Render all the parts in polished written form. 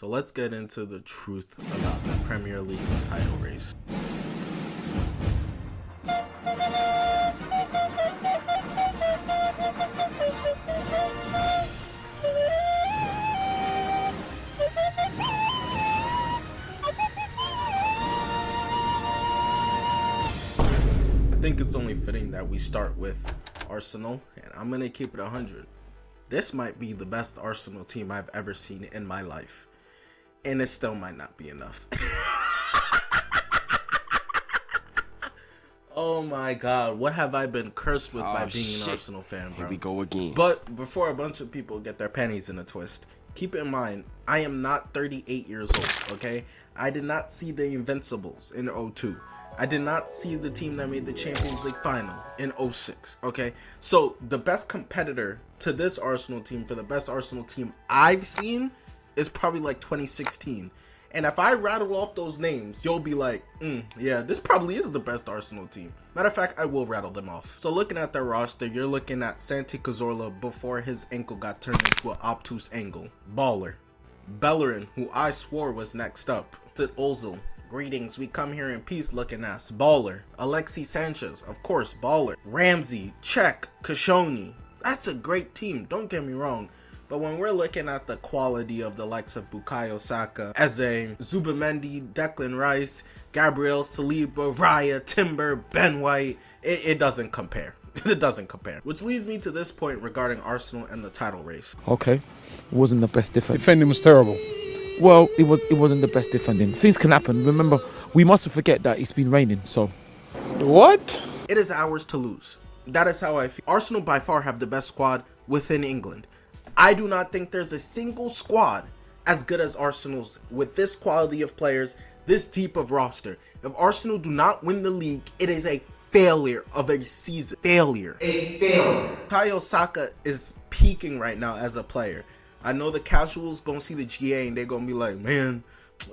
So let's get into the truth about the Premier League title race. I think it's only fitting that we start with Arsenal, and I'm going to keep it 100. This might be the best Arsenal team I've ever seen in my life, and it still might not be enough. Oh my god, what have I been cursed with by being an Arsenal fan, bro? Here we go again. But before a bunch of people get their pennies in a twist, keep in mind, I am not 38 years old, okay? I did not see the Invincibles in 02. I did not see the team that made the Champions League final in 06, okay? So the best competitor to this Arsenal team for the best Arsenal team I've seen is probably like 2016. And if I rattle off those names, you'll be like, yeah, this probably is the best Arsenal team. Matter of fact, I will rattle them off. So looking at their roster, you're looking at Santi Cazorla before his ankle got turned into an obtuse angle. Baller. Bellerin, who I swore was next up. Sid Ozil. Greetings, we come here in peace looking ass. Baller. Alexis Sanchez, of course, baller. Ramsey, Cech, Koscielny. That's a great team, don't get me wrong. But when we're looking at the quality of the likes of Bukayo Saka, Eze, Zubimendi, Declan Rice, Gabriel Saliba, Raya, Timber, Ben White, it doesn't compare. It doesn't compare. Which leads me to this point regarding Arsenal and the title race. Okay, wasn't the best defending. Defending was terrible. Well, it wasn't the best defending. Things can happen. Remember, we mustn't forget that it's been raining, so. What? It is ours to lose. That is how I feel. Arsenal by far have the best squad within England. I do not think there's a single squad as good as Arsenal's with this quality of players, this deep of roster. If Arsenal do not win the league, it is a failure of a season. Failure. A failure. Bukayo Saka is peaking right now as a player. I know the casuals gonna see the GA and they're gonna be like, man,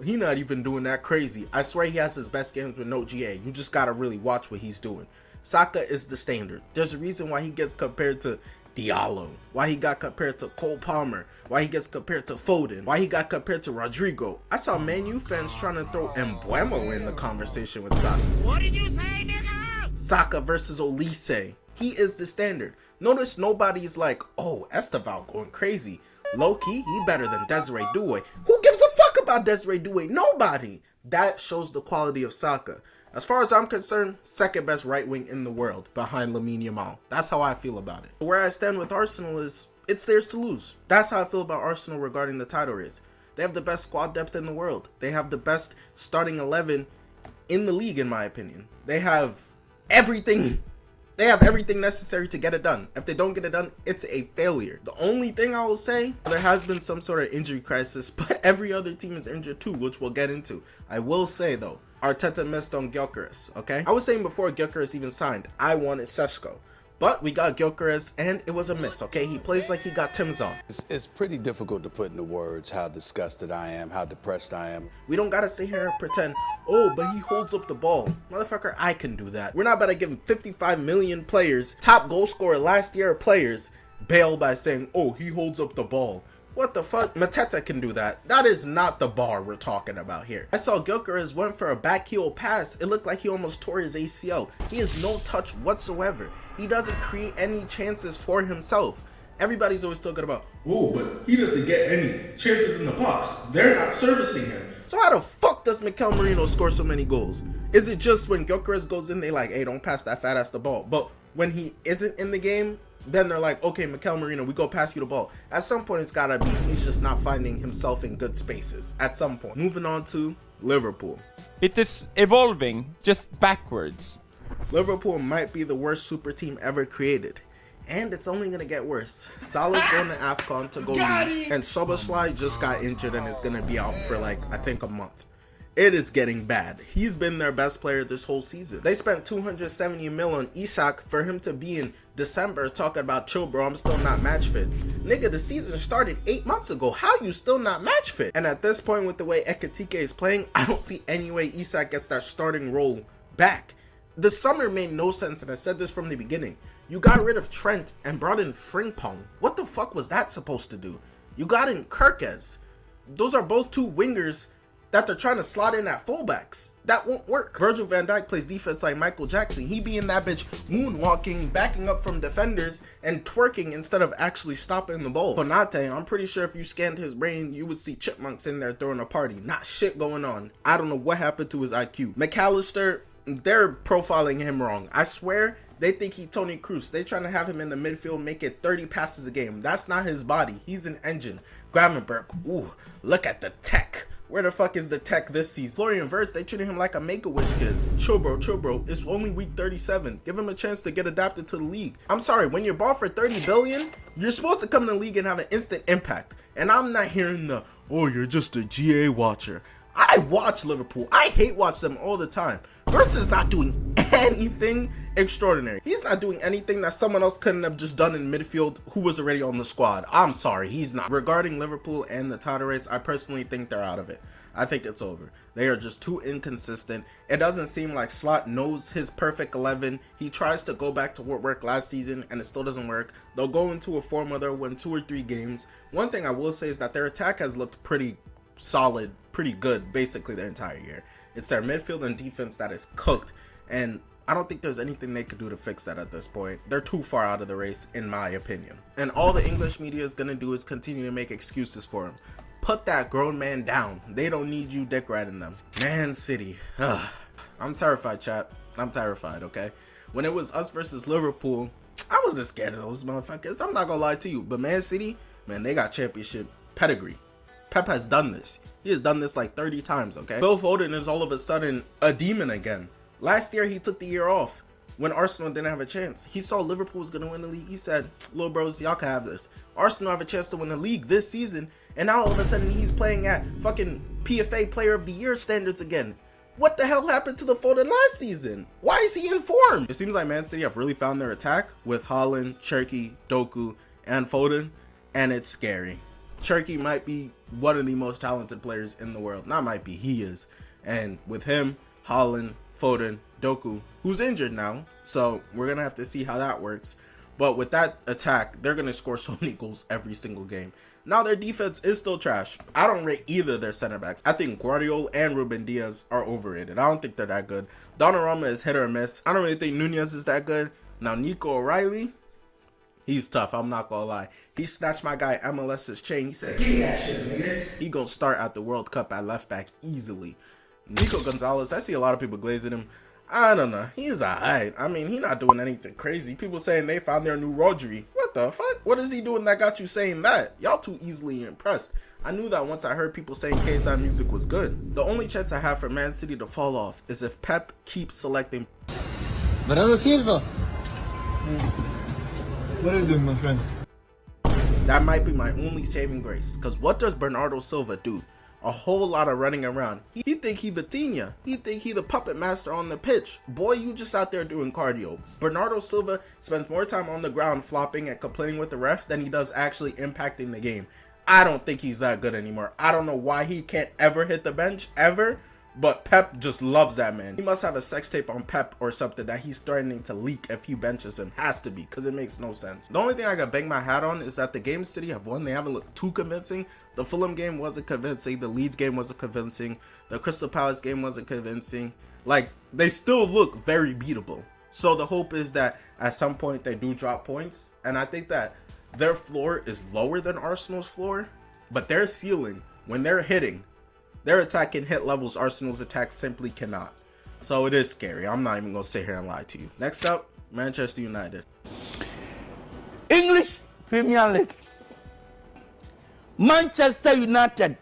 he not even doing that crazy. I swear he has his best games with no GA. You just gotta really watch what he's doing. Saka is the standard. There's a reason why he gets compared to Diallo, why he got compared to Cole Palmer, why he gets compared to Foden, why he got compared to Rodrigo. I saw Man U fans trying to throw Mbeumo in the conversation with Saka. What did you say, nigga? Saka versus Olise. He is the standard. Notice nobody's like, oh, Esteval going crazy. Low-key, he better than Desiree Doué. Who gives a fuck about Desiree Doué? Nobody. That shows the quality of Saka. As far as I'm concerned, second best right wing in the world behind Lamine Yamal. That's how I feel about it. Where I stand with Arsenal is, it's theirs to lose. That's how I feel about Arsenal regarding the title race. They have the best squad depth in the world. They have the best starting 11 in the league, in my opinion. They have everything. They have everything necessary to get it done. If they don't get it done, it's a failure. The only thing I will say, there has been some sort of injury crisis, but every other team is injured too, which we'll get into. I will say though, Arteta missed on Gyökeres, okay? I was saying before Gyökeres even signed, I wanted Šeško. But we got Gyökeres and it was a miss, okay? He plays like he got Tim's on. It's pretty difficult to put into words how disgusted I am, how depressed I am. We don't gotta sit here and pretend, oh, but he holds up the ball. Motherfucker, I can do that. We're not about to give him 55 million players, top goal scorer last year players, bail by saying, oh, he holds up the ball. What the fuck? Mateta can do that. That is not the bar we're talking about here. I saw Gyökeres went for a backheel pass. It looked like he almost tore his ACL. He has no touch whatsoever. He doesn't create any chances for himself. Everybody's always talking about, oh, but he doesn't get any chances in the box. They're not servicing him. So how the fuck does Mikel Merino score so many goals? Is it just when Gyökeres goes in, they like, hey, don't pass that fat ass the ball? But when he isn't in the game, then they're like, okay, Mikel Merino, we go pass you the ball. At some point, it's gotta be, he's just not finding himself in good spaces. At some point. Moving on to Liverpool. It is evolving just backwards. Liverpool might be the worst super team ever created. And it's only gonna get worse. Salah's going to AFCON to go lose. And Szoboszlai just got injured and is gonna be out for like, I think a month. It is getting bad. He's been their best player this whole season. They spent 270 mil on Isak for him to be in December talking about, chill bro, I'm still not match fit. Nigga, the season started 8 months ago. How you still not match fit? And at this point, with the way Ekitike is playing, I don't see any way Isak gets that starting role back. The summer made no sense, and I said this from the beginning. You got rid of Trent and brought in Frimpong. What the fuck was that supposed to do? You got in Kirkes. those are both two wingers that they're trying to slot in at fullbacks. That won't work. Virgil van Dijk plays defense like Michael Jackson. He be in that bitch moonwalking, backing up from defenders, and twerking instead of actually stopping the ball. Konate, I'm pretty sure if you scanned his brain, you would see chipmunks in there throwing a party. Not shit going on. I don't know what happened to his IQ. McAllister, they're profiling him wrong. I swear, they think he Tony Cruz. They trying to have him in the midfield, make it 30 passes a game. That's not his body. He's an engine. Gravenberg, ooh, look at the tech. Where the fuck is the tech this season? Florian Wirtz, they treating him like a Make-A-Wish kid. Chill bro, it's only week 37. Give him a chance to get adapted to the league. I'm sorry, when you're bought for 30 billion, you're supposed to come in the league and have an instant impact. And I'm not hearing the, oh, you're just a GA watcher. I watch Liverpool. I hate watch them all the time. Wirtz is not doing anything extraordinary. He's not doing anything that someone else couldn't have just done in midfield who was already on the squad. I'm sorry, he's not. Regarding Liverpool and the title race, I personally think they're out of it. I think it's over. They are just too inconsistent. It doesn't seem like Slot knows his perfect 11. He tries to go back to what worked last season and it still doesn't work. They'll go into a form where they'll win 2 or 3 games. One thing I will say is that their attack has looked pretty solid, pretty good basically the entire year. It's their midfield and defense that is cooked, and I don't think there's anything they could do to fix that at this point. They're too far out of the race in my opinion, and all the English media is gonna do is continue to make excuses for him. Put that grown man down. They don't need you dick riding them. Man City, I'm terrified, chat. I'm terrified. Okay, when it was us versus Liverpool, I wasn't scared of those motherfuckers. I'm not gonna lie to you, but Man City, man, they got championship pedigree. Pep has done this. He has done this like 30 times, okay? Phil Foden is all of a sudden a demon again. Last year, he took the year off when Arsenal didn't have a chance. He saw Liverpool was going to win the league. He said, little bros, y'all can have this. Arsenal have a chance to win the league this season, and now all of a sudden he's playing at fucking PFA Player of the Year standards again. What the hell happened to the Foden last season? Why is he in form? It seems like Man City have really found their attack with Haaland, Cherki, Doku, and Foden, and it's scary. Cherki might be one of the most talented players in the world. Not might be, he is. And with him, Haaland, Foden, Doku, who's injured now, so we're gonna have to see how that works. But with that attack, they're gonna score so many goals every single game. Now their defense is still trash. I don't rate either of their center backs. I think Guardiola and Ruben Diaz are overrated. I don't think they're that good. Donnarumma is hit or miss. I don't really think Nunez is that good. Now Nico O'Reilly, he's tough, I'm not gonna lie. He snatched my guy MLS's chain. He said, "Give me that shit, nigga." He gonna start at the World Cup at left back easily. Nico Gonzalez, I see a lot of people glazing him. I don't know. He's alright. I mean, he's not doing anything crazy. People saying they found their new Rodri. What the fuck? What is he doing that got you saying that? Y'all too easily impressed. I knew that once I heard people saying KSI music was good. The only chance I have for Man City to fall off is if Pep keeps selecting. Bernardo Silva. What are you doing, my friend? That might be my only saving grace. Because what does Bernardo Silva do? A whole lot of running around. He think he Vitinha. He think he the puppet master on the pitch. Boy, you just out there doing cardio. Bernardo Silva spends more time on the ground flopping and complaining with the ref than he does actually impacting the game. I don't think he's that good anymore. I don't know why he can't ever hit the bench, ever. But Pep just loves that man. He must have a sex tape on Pep or something that he's threatening to leak if he benches him. Has to be, because it makes no sense. The only thing I can bang my hat on is that the games City have won, they haven't looked too convincing. The Fulham game wasn't convincing. The Leeds game wasn't convincing. The Crystal Palace game wasn't convincing. Like, they still look very beatable. So the hope is that at some point they do drop points. And I think that their floor is lower than Arsenal's floor. But their ceiling, when they're hitting, their attack can hit levels Arsenal's attack simply cannot. So it is scary. I'm not even going to sit here and lie to you. Next up, Manchester United. English Premier League. Manchester United.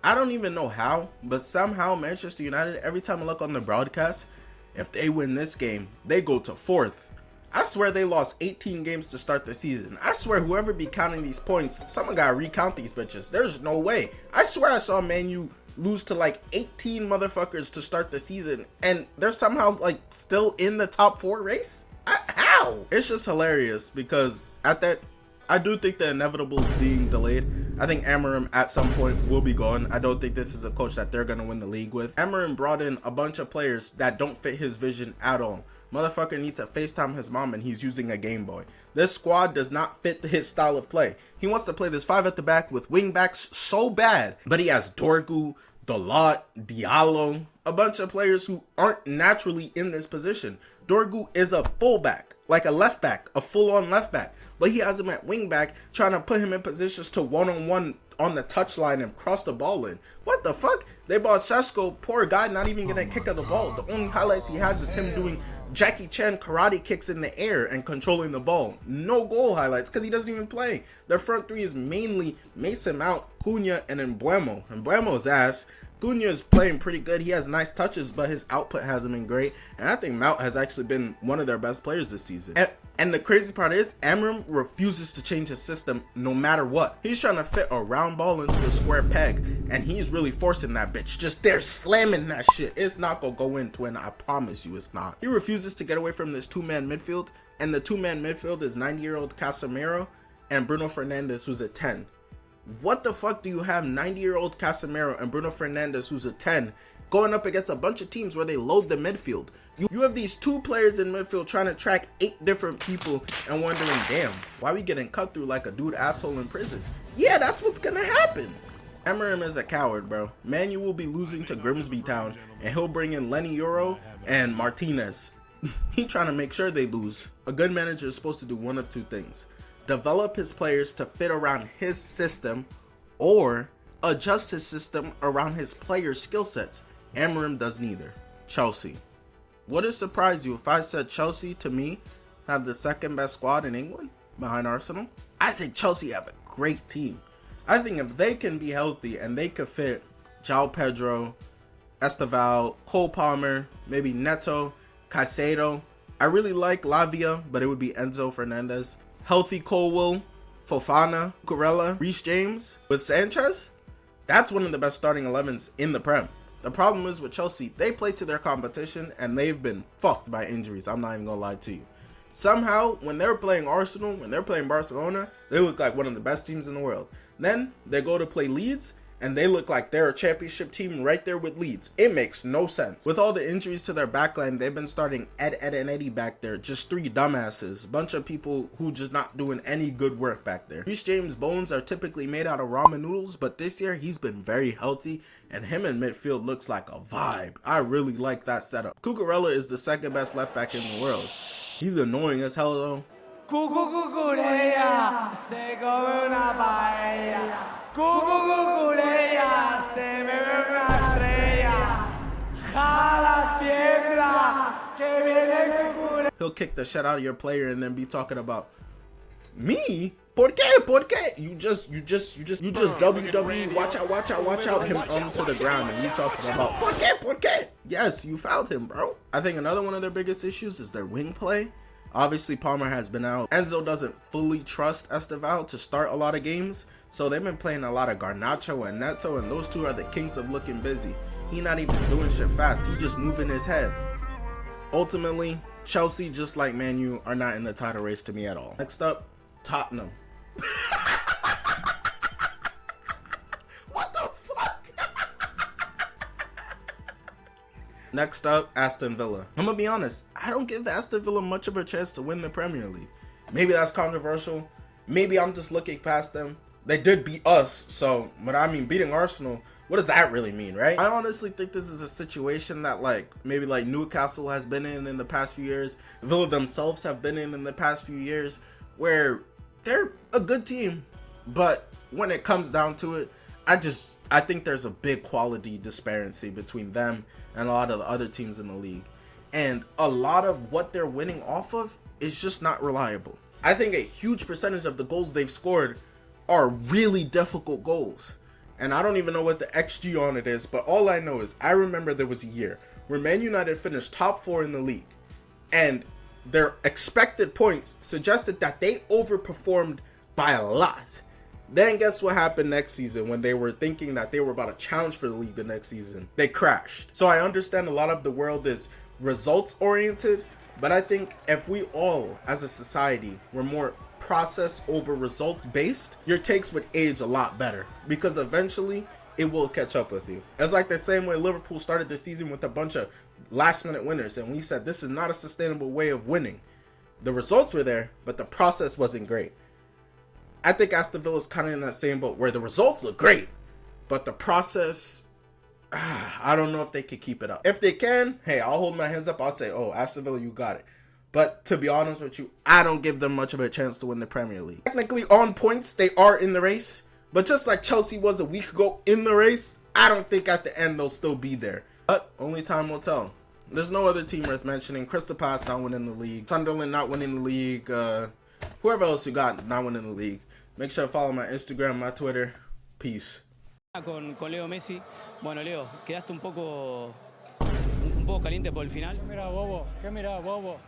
I don't even know how, but somehow Manchester United, every time I look on the broadcast, if they win this game, they go to 4th. I swear they lost 18 games to start the season. I swear whoever be counting these points, someone gotta recount these bitches. There's no way. I swear I saw Man U lose to like 18 motherfuckers to start the season, and they're somehow like still in the top 4 race? How? It's just hilarious because at that, I do think the inevitable is being delayed. I think Amorim at some point will be gone. I don't think this is a coach that they're going to win the league with. Amorim brought in a bunch of players that don't fit his vision at all. Motherfucker needs to FaceTime his mom and he's using a Game Boy. This squad does not fit his style of play. He wants to play this 5 at the back with wing backs so bad, but he has Dorgu, Dalot, Diallo, a bunch of players who aren't naturally in this position. Dorgu is a fullback, like a left back, a full-on left back, but he has him at wing back, trying to put him in positions to one-on-one on the touchline and cross the ball in. What the fuck? They bought Šeško, poor guy, not even getting a kick of the ball. The only highlights he has is him doing Jackie Chan karate kicks in the air and controlling the ball. No goal highlights because he doesn't even play. Their front three is mainly Mason Mount, Cunha, and Mbeumo. Mbeumo's ass. Cunha is playing pretty good. He has nice touches, but his output hasn't been great. And I think Mount has actually been one of their best players this season. And the crazy part is, Amorim refuses to change his system no matter what. He's trying to fit a round ball into a square peg, and he's really forcing that bitch. Just there slamming that shit. It's not gonna go in, twin. I promise you it's not. He refuses to get away from this two-man midfield, and the two-man midfield is 90-year-old Casemiro and Bruno Fernandes, who's a 10. What the fuck do you have 90-year-old Casemiro and Bruno Fernandes, who's a 10, going up against a bunch of teams where they load the midfield? You have these two players in midfield trying to track 8 different people and wondering, damn, why we getting cut through like a dude asshole in prison? Yeah, that's what's gonna happen. Amorim is a coward, bro. Manu will be losing to Grimsby Town, and he'll bring in Lenny Euro and Martinez. He trying to make sure they lose. A good manager is supposed to do one of two things: develop his players to fit around his system, or adjust his system around his players' skill sets. Amorim does neither. Chelsea. Would it surprise you if I said Chelsea, to me, have the second best squad in England behind Arsenal? I think Chelsea have a great team. I think if they can be healthy and they could fit João Pedro, Esteval, Cole Palmer, maybe Neto, Caicedo. I really like Lavia, but it would be Enzo Fernandez. Healthy Colwill, Fofana, Cucurella, Reece James with Sanchez. That's one of the best starting 11s in the Prem. The problem is with Chelsea, they play to their competition and they've been fucked by injuries. I'm not even gonna lie to you. Somehow, when they're playing Arsenal, when they're playing Barcelona, they look like one of the best teams in the world. Then they go to play Leeds and they look like they're a championship team right there with Leeds. It makes no sense. With all the injuries to their backline, they've been starting Ed, and Eddie back there. Just 3 dumbasses. Bunch of people who just not doing any good work back there. Reece James' bones are typically made out of ramen noodles, but this year he's been very healthy, and him in midfield looks like a vibe. I really like that setup. Cucurella is the second best left back in the world. He's annoying as hell though. Cucucucurea, se come una paella. Cucucucurea, se bebe una estrella. Jala tiembla, que viene cucure. He'll kick the shit out of your player and then be talking about me. ¿Por qué? ¿Por qué? You just WWE. Watch out. Him onto the ground and you talking about ¿por qué? ¿Por qué? Yes, you fouled him, bro. I think another one of their biggest issues is their wing play. Obviously, Palmer has been out. Enzo doesn't fully trust Esteval to start a lot of games, so they've been playing a lot of Garnacho and Neto, and those two are the kings of looking busy. He not even doing shit fast. He just moving his head. Ultimately, Chelsea, just like Man U, are not in the title race to me at all. Next up, Tottenham. What the fuck? Next up, Aston Villa. I'm gonna be honest, I don't give Aston Villa much of a chance to win the Premier League. Maybe that's controversial. Maybe I'm just looking past them. They did beat us, so, but I mean, beating Arsenal, what does that really mean, right? I honestly think this is a situation that maybe Newcastle has been in the past few years. Villa themselves have been in the past few years, where they're a good team, but when it comes down to it, I think there's a big quality disparity between them and a lot of the other teams in the league. And a lot of what they're winning off of is just not reliable. I think a huge percentage of the goals they've scored are really difficult goals. And I don't even know what the XG on it is, but all I know is I remember there was a year where Man United finished top 4 in the league, and their expected points suggested that they overperformed by a lot. Then guess what happened next season when they were thinking that they were about to challenge for the league the next season? They crashed. So I understand a lot of the world is results oriented, but I think if we all as a society were more process over results based, your takes would age a lot better, because eventually it will catch up with you. It's like the same way Liverpool started the season with a bunch of last minute winners, and we said this is not a sustainable way of winning. The results were there, but the process wasn't great. I think Aston Villa is kind of in that same boat where the results look great, but the process, I don't know if they could keep it up. If they can, hey, I'll hold my hands up. I'll say, oh, Aston Villa, you got it. But to be honest with you, I don't give them much of a chance to win the Premier League. Technically on points, they are in the race, but just like Chelsea was a week ago in the race, I don't think at the end they'll still be there. But only time will tell. There's no other team worth mentioning. Crystal Palace not winning the league. Sunderland not winning the league. Whoever else you got not winning the league. Make sure to follow my Instagram, my Twitter. Peace. Con Leo Messi. Bueno, Leo, quedaste un poco caliente por el final. ¿Qué mira, bobo?